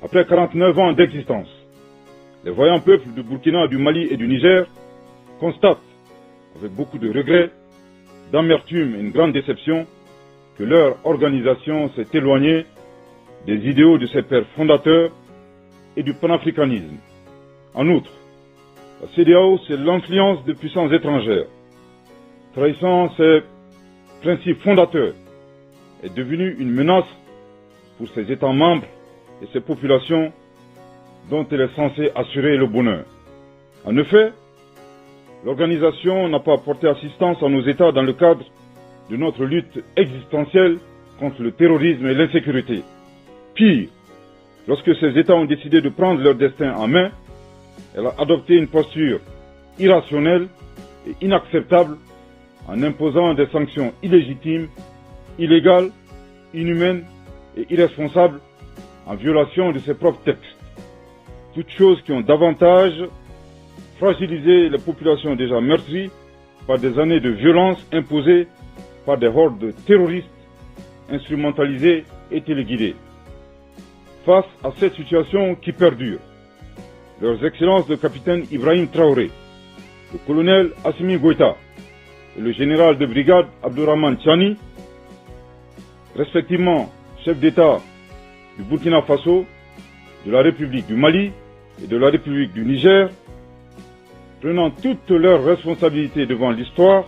Après 49 ans d'existence, les voyants peuples du Burkina, du Mali et du Niger constatent, avec beaucoup de regrets, d'amertume et une grande déception, que leur organisation s'est éloignée des idéaux de ses pères fondateurs et du panafricanisme. En outre, la CEDEAO, c'est l'influence de puissances étrangères. Trahissant ses principes fondateurs, est devenue une menace pour ses États membres et ses populations dont elle est censée assurer le bonheur. En effet, l'organisation n'a pas apporté assistance à nos États dans le cadre de notre lutte existentielle contre le terrorisme et l'insécurité. Pire, lorsque ces États ont décidé de prendre leur destin en main, elle a adopté une posture irrationnelle et inacceptable en imposant des sanctions illégitimes, illégales, inhumaines et irresponsables en violation de ses propres textes. Toutes choses qui ont davantage fragilisé les populations déjà meurtries par des années de violence imposées par des hordes terroristes instrumentalisées et téléguidées. Face à cette situation qui perdure, leurs excellences le capitaine Ibrahim Traoré, le colonel Assimi Goïta et le général de brigade Abdourahmane Tchani, respectivement chef d'État du Burkina Faso, de la République du Mali et de la République du Niger, prenant toutes leurs responsabilités devant l'histoire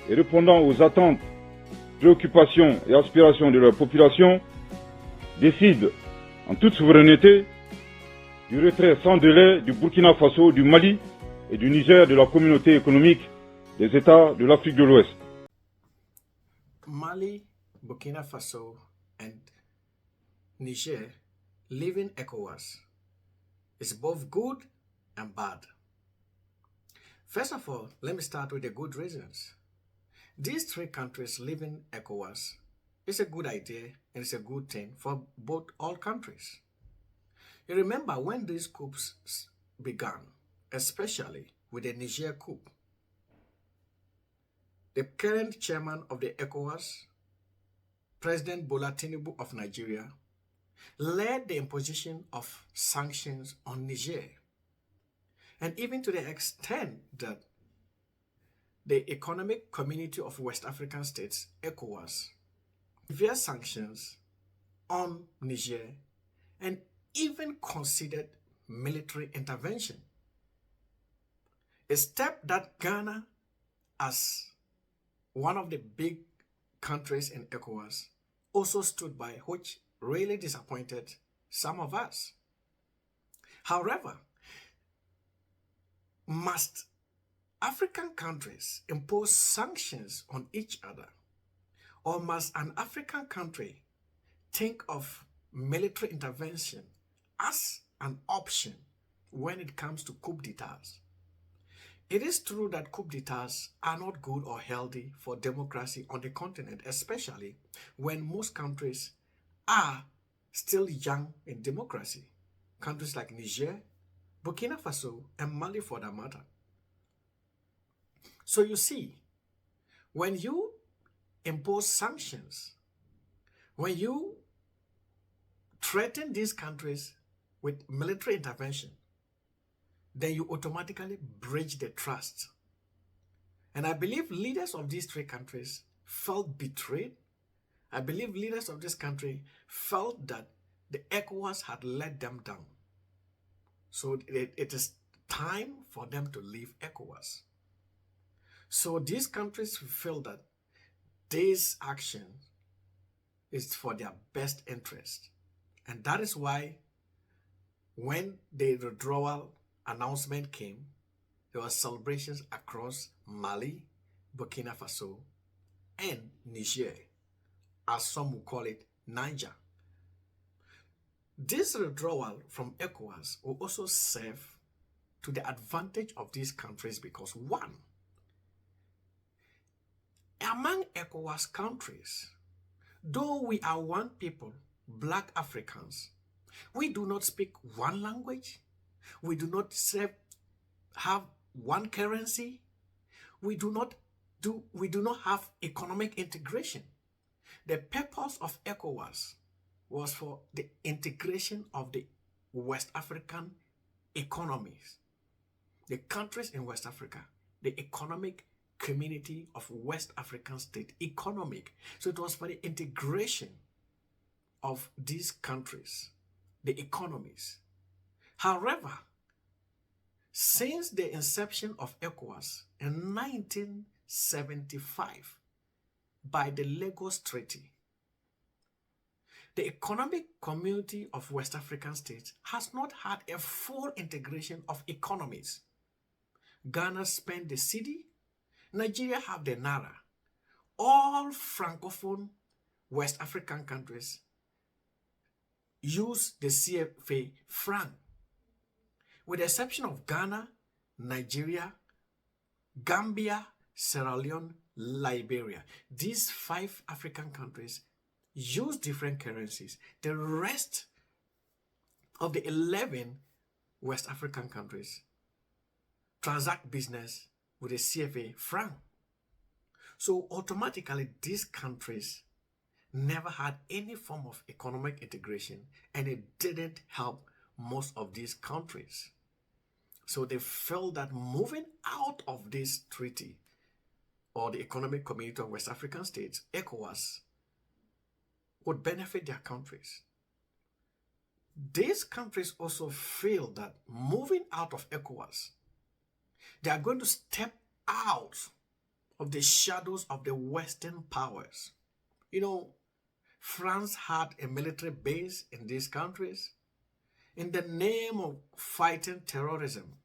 et répondant aux attentes, préoccupations et aspirations de leur population, décident en toute souveraineté du retrait sans délai du Burkina Faso, du Mali et du Niger de la communauté économique des États de l'Afrique de l'Ouest. Mali, Burkina Faso and Niger leaving ECOWAS is both good and bad. First of all, let me start with the good reasons. These three countries leaving ECOWAS is a good idea and it's a good thing for both all countries. You remember when these coups began, especially with the Niger coup, the current chairman of the ECOWAS, President Bola Tinubu of Nigeria, led the imposition of sanctions on Niger. And even to the extent that the Economic Community of West African States, ECOWAS, severe sanctions on Niger and even considered military intervention. A step that Ghana, as one of the big countries in ECOWAS, also stood by, which really disappointed some of us. However, must African countries impose sanctions on each other? Or must an African country think of military intervention as an option when it comes to coup d'etats? It is true that coup d'etats are not good or healthy for democracy on the continent, especially when most countries are still young in democracy. Countries like Niger, Burkina Faso, and Mali for that matter. So you see, when you impose sanctions, when you threaten these countries with military intervention, then you automatically breach the trust. And I believe leaders of these three countries felt betrayed. I believe leaders of this country felt that the ECOWAS had let them down. So it is time for them to leave ECOWAS. So these countries feel that this action is for their best interest. And that is why when the withdrawal announcement came, there were celebrations across Mali, Burkina Faso, and Niger, as some would call it, Niger. This withdrawal from ECOWAS will also serve to the advantage of these countries because, one, among ECOWAS countries, though we are one people, Black Africans, we do not speak one language, we do not have one currency, we do not have economic integration. The purpose of ECOWAS was for the integration of the West African economies, the countries in West Africa, the economic community of West African state, economic. So it was for the integration of these countries, the economies. However, since the inception of ECOWAS in 1975 by the Lagos Treaty, the economic community of West African states has not had a full integration of economies. Ghana spent the cedi, Nigeria have the naira. All francophone West African countries use the CFA franc, with the exception of Ghana, Nigeria, Gambia, Sierra Leone, Liberia. These 5 African countries use different currencies. The rest of the 11 West African countries transact business with the CFA franc. So automatically these countries never had any form of economic integration, and it didn't help most of these countries. So they felt that moving out of this treaty or the economic community of West African states, ECOWAS, would benefit their countries. These countries also feel that moving out of ECOWAS, they are going to step out of the shadows of the Western powers. You know, France had a military base in these countries. In the name of fighting terrorism,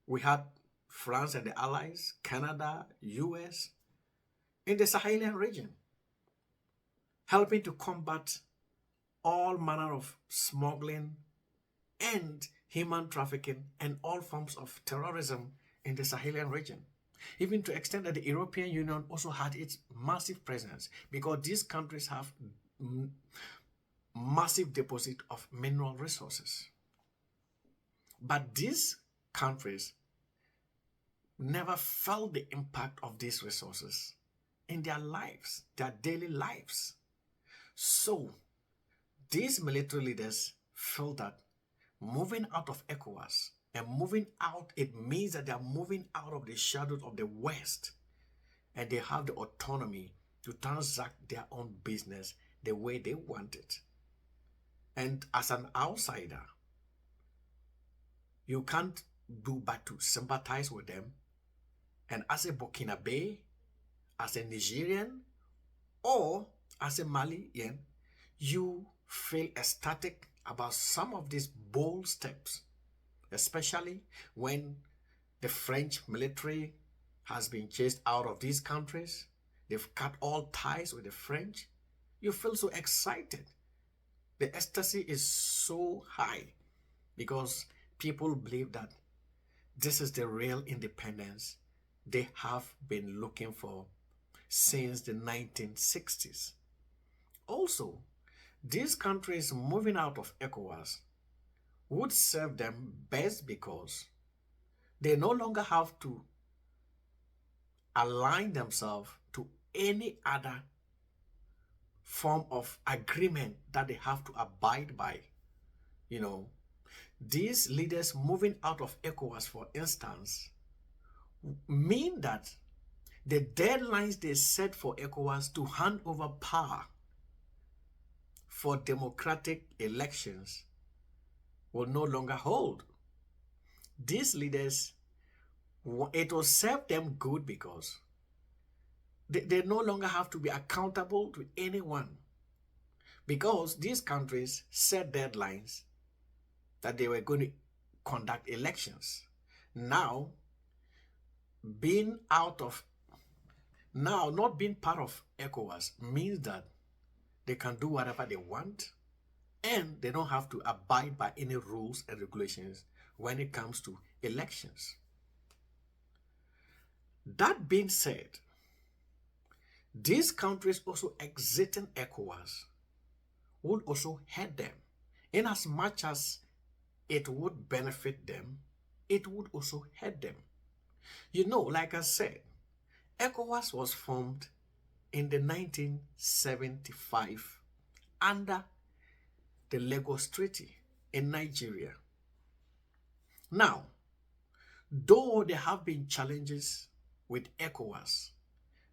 we had France and the Allies, Canada, US, in the Sahelian region, helping to combat all manner of smuggling and human trafficking and all forms of terrorism in the Sahelian region. Even to the extent that the European Union also had its massive presence, because these countries have massive deposit of mineral resources. But these countries never felt the impact of these resources in their lives, their daily lives. So these military leaders felt that moving out of ECOWAS, and moving out, it means that they are moving out of the shadows of the West, and they have the autonomy to transact their own business the way they want it. And as an outsider, you can't do but to sympathize with them. And as a Burkinabe, as a Nigerian, or as a Malian, you feel ecstatic about some of these bold steps, especially when the French military has been chased out of these countries. They've cut all ties with the French. You feel so excited. The ecstasy is so high because people believe that this is the real independence they have been looking for since the 1960s. Also, these countries moving out of ECOWAS would serve them best because they no longer have to align themselves to any other form of agreement that they have to abide by. You know, these leaders moving out of ECOWAS, for instance, mean that the deadlines they set for ECOWAS to hand over power for democratic elections will no longer hold. These leaders, it will serve them good because they no longer have to be accountable to anyone, because these countries set deadlines that they were going to conduct elections. Now, not being part of ECOWAS means that they can do whatever they want, and they don't have to abide by any rules and regulations when it comes to elections. That being said, these countries also exiting ECOWAS would also hurt them. In as much as it would benefit them, it would also hurt them. You know, like I said, ECOWAS was formed in the 1975 under the Lagos Treaty in Nigeria. Now, though there have been challenges with ECOWAS,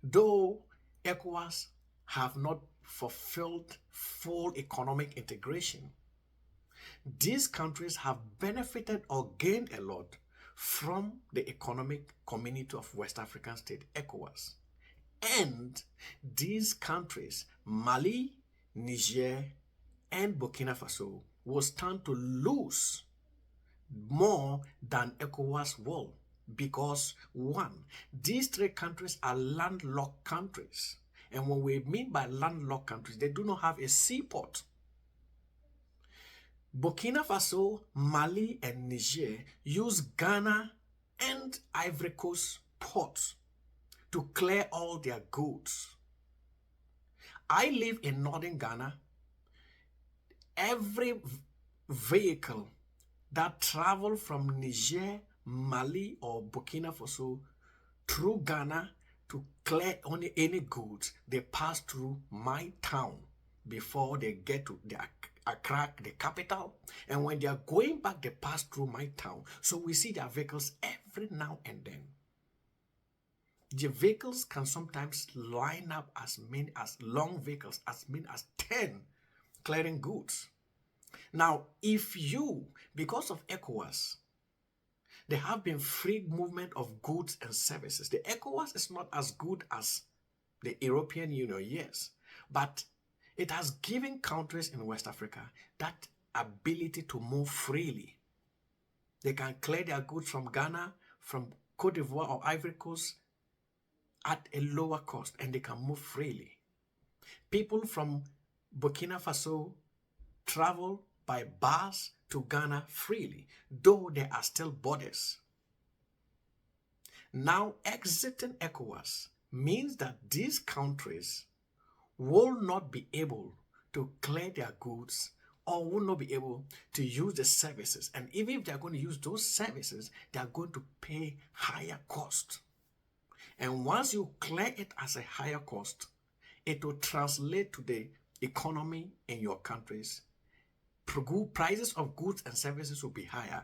though ECOWAS have not fulfilled full economic integration, these countries have benefited or gained a lot from the economic community of West African States, ECOWAS. And these countries, Mali, Niger, and Burkina Faso, will stand to lose more than ECOWAS will, because one, these three countries are landlocked countries. And what we mean by landlocked countries, they do not have a seaport. Burkina Faso, Mali, and Niger use Ghana and Ivory Coast ports to clear all their goods. I live in northern Ghana. Every vehicle that travel from Niger, Mali, or Burkina Faso through Ghana to clear only any goods, they pass through my town before they get to the Accra, the capital. And when they are going back, they pass through my town. So we see their vehicles every now and then. The vehicles can sometimes line up as many as long vehicles, as many as 10 clearing goods. Now, if you, because of ECOWAS, there have been free movement of goods and services. The ECOWAS is not as good as the European Union, yes, but it has given countries in West Africa that ability to move freely. They can clear their goods from Ghana, from Cote d'Ivoire or Ivory Coast at a lower cost, and they can move freely. People from Burkina Faso travel by bus to Ghana freely, though there are still borders. Now, exiting ECOWAS means that these countries will not be able to clear their goods or will not be able to use the services. And even if they are going to use those services, they are going to pay higher cost. And once you clear it as a higher cost, it will translate to the economy in your countries. Prices of goods and services will be higher.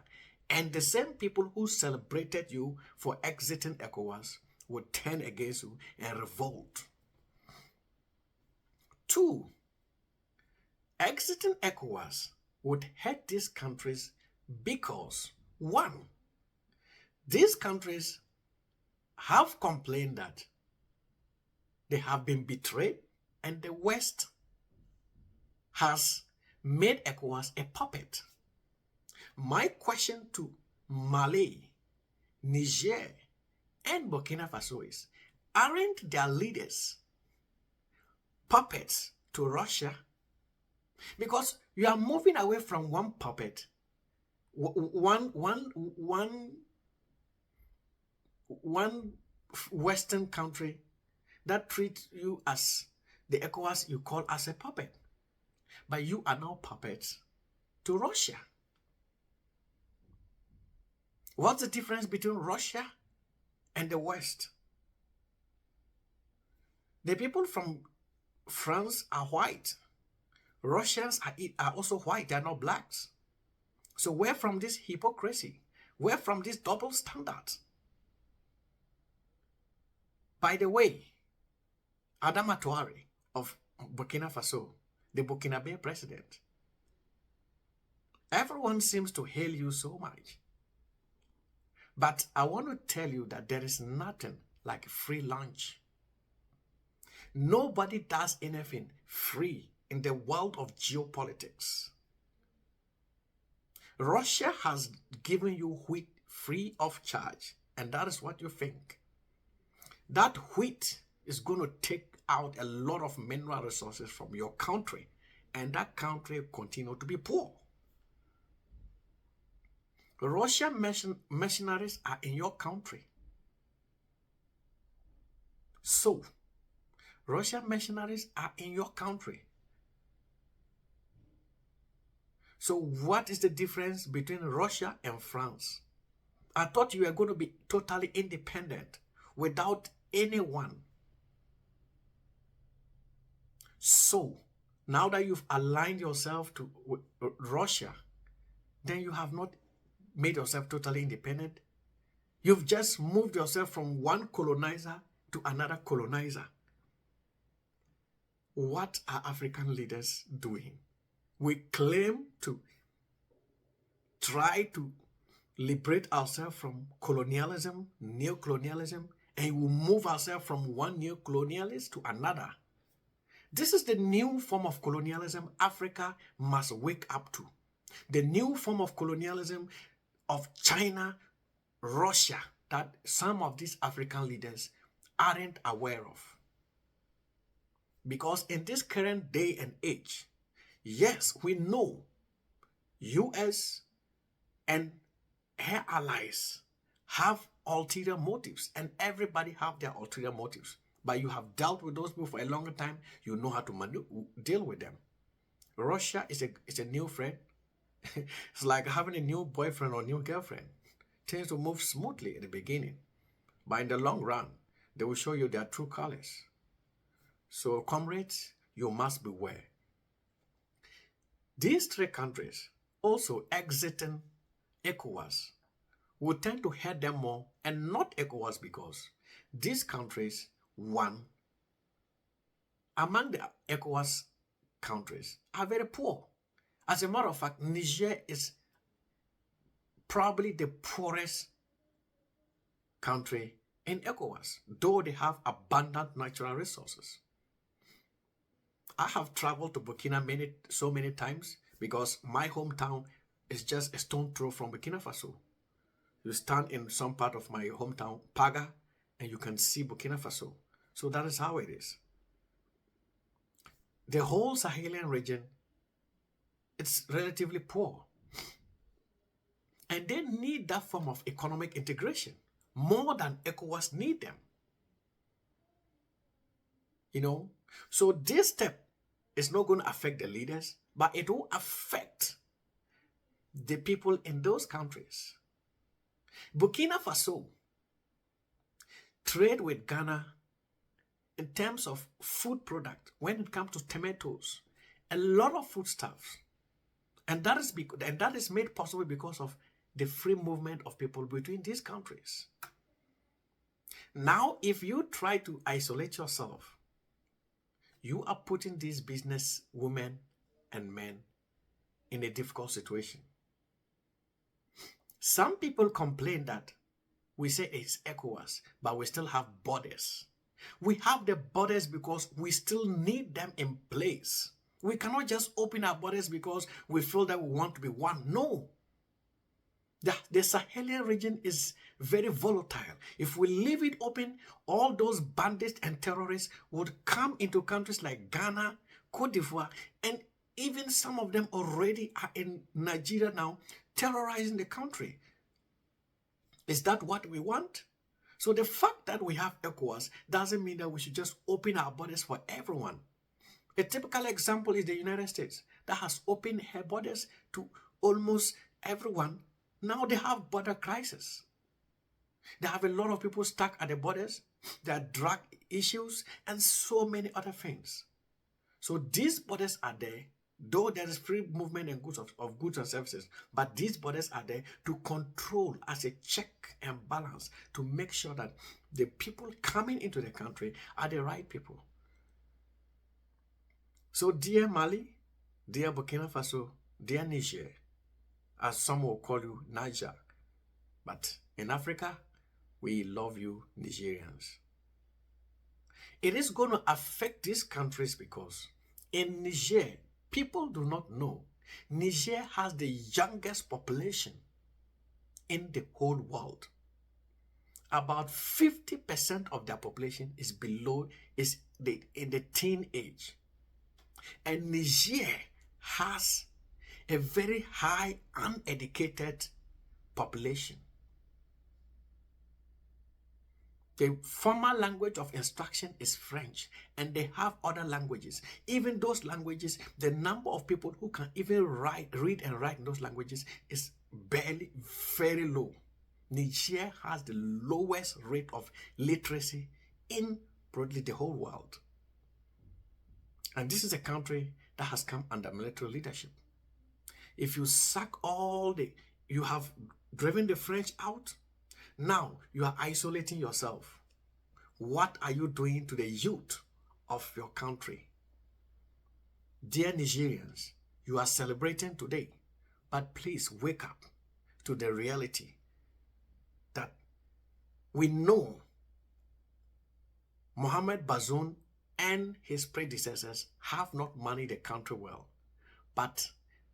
And the same people who celebrated you for exiting ECOWAS will turn against you and revolt. 2, exiting ECOWAS would hurt these countries because, 1, these countries have complained that they have been betrayed and the West has made ECOWAS a puppet. My question to Mali, Niger, and Burkina Faso is, aren't their leaders puppets to Russia? Because you are moving away from one puppet, one Western country that treats you as the ECOWAS you call as a puppet. But you are now puppets to Russia. What's the difference between Russia and the West? The people from France are white. Russians are also white. They are not blacks. So where from this hypocrisy? Where from this double standard? By the way, Adama Traoré of Burkina Faso, the Burkinabe president, everyone seems to hail you so much. But I want to tell you that there is nothing like free lunch. Nobody does anything free in the world of geopolitics. Russia has given you wheat free of charge, and that is what you think. That wheat is going to take out a lot of mineral resources from your country, and that country will continue to be poor. Russian mercenaries are in your country. So, Russian mercenaries are in your country. So what is the difference between Russia and France? I thought you were going to be totally independent without anyone. So, Now that you've aligned yourself to Russia, then you have not made yourself totally independent. You've just moved yourself from one colonizer to another colonizer. What are African leaders doing? We claim to try to liberate ourselves from colonialism, neo-colonialism, and we move ourselves from one neo-colonialist to another. This is the new form of colonialism Africa must wake up to. The new form of colonialism of China, Russia, that some of these African leaders aren't aware of. Because in this current day and age, yes, we know US and her allies have ulterior motives, and everybody have their ulterior motives. But you have dealt with those people for a longer time, you know how to deal with them. Russia is a new friend. It's like having a new boyfriend or new girlfriend. Things will move smoothly at the beginning, but in the long run, they will show you their true colors. So, comrades, you must beware. These three countries also exiting ECOWAS will tend to hurt them more, and not ECOWAS, because these countries, one, among the ECOWAS countries, are very poor. As a matter of fact, Niger is probably the poorest country in ECOWAS, though they have abundant natural resources. I have traveled to Burkina so many times because my hometown is just a stone throw from Burkina Faso. You stand in some part of my hometown, Paga, and you can see Burkina Faso. So that is how it is. The whole Sahelian region, it's relatively poor. And they need that form of economic integration more than ECOWAS need them. You know, so this step is not going to affect the leaders, but it will affect the people in those countries. Burkina Faso trade with Ghana in terms of food product when it comes to tomatoes, a lot of foodstuffs, and that is made possible because of the free movement of people between these countries. Now, if you try to isolate yourself, you are putting these business women and men in a difficult situation. Some people complain that we say it's ECOWAS, but we still have borders. We have the borders because we still need them in place. We cannot just open our borders because we feel that we want to be one. No. The Sahelian region is very volatile. If we leave it open, all those bandits and terrorists would come into countries like Ghana, Cote d'Ivoire, and even some of them already are in Nigeria now, terrorizing the country. Is that what we want? So the fact that we have ECOWAS doesn't mean that we should just open our borders for everyone. A typical example is the United States that has opened her borders to almost everyone. Now they have border crisis. They have a lot of people stuck at the borders. There are drug issues and so many other things. So these borders are there, though there is free movement and of goods and services, but these borders are there to control as a check and balance to make sure that the people coming into the country are the right people. So dear Mali, dear Burkina Faso, dear Niger, as some will call you Niger, but in Africa, we love you Nigerians. It is going to affect these countries because in Niger, people do not know, Niger has the youngest population in the whole world. About 50% of their population is in the teen age. And Niger has a very high uneducated population. The formal language of instruction is French, and they have other languages. Even those languages, the number of people who can even read and write in those languages is very low. Niger has the lowest rate of literacy in probably the whole world. And this is a country that has come under military leadership. If you sack you have driven the French out, now you are isolating yourself. What are you doing to the youth of your country? Dear Nigerians, you are celebrating today, but please wake up to the reality that we know Mohamed Bazoum and his predecessors have not managed the country well, but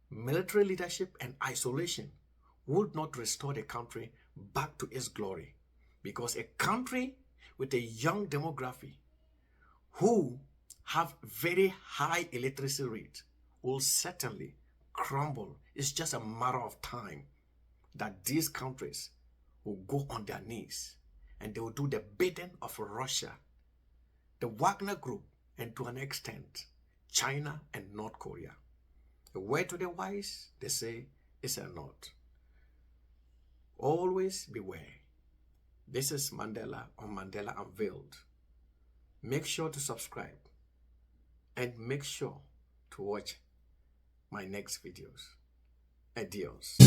military leadership and isolation would not restore the country back to its glory, because a country with a young demography who have very high illiteracy rate will certainly crumble. It's just a matter of time that these countries will go on their knees and they will do the bidding of Russia, the Wagner Group, and to an extent, China and North Korea. A word to the wise, they say, is a not. Always beware. This is Mandela on Mandela Unveiled. Make sure to subscribe and make sure to watch my next videos. Adios.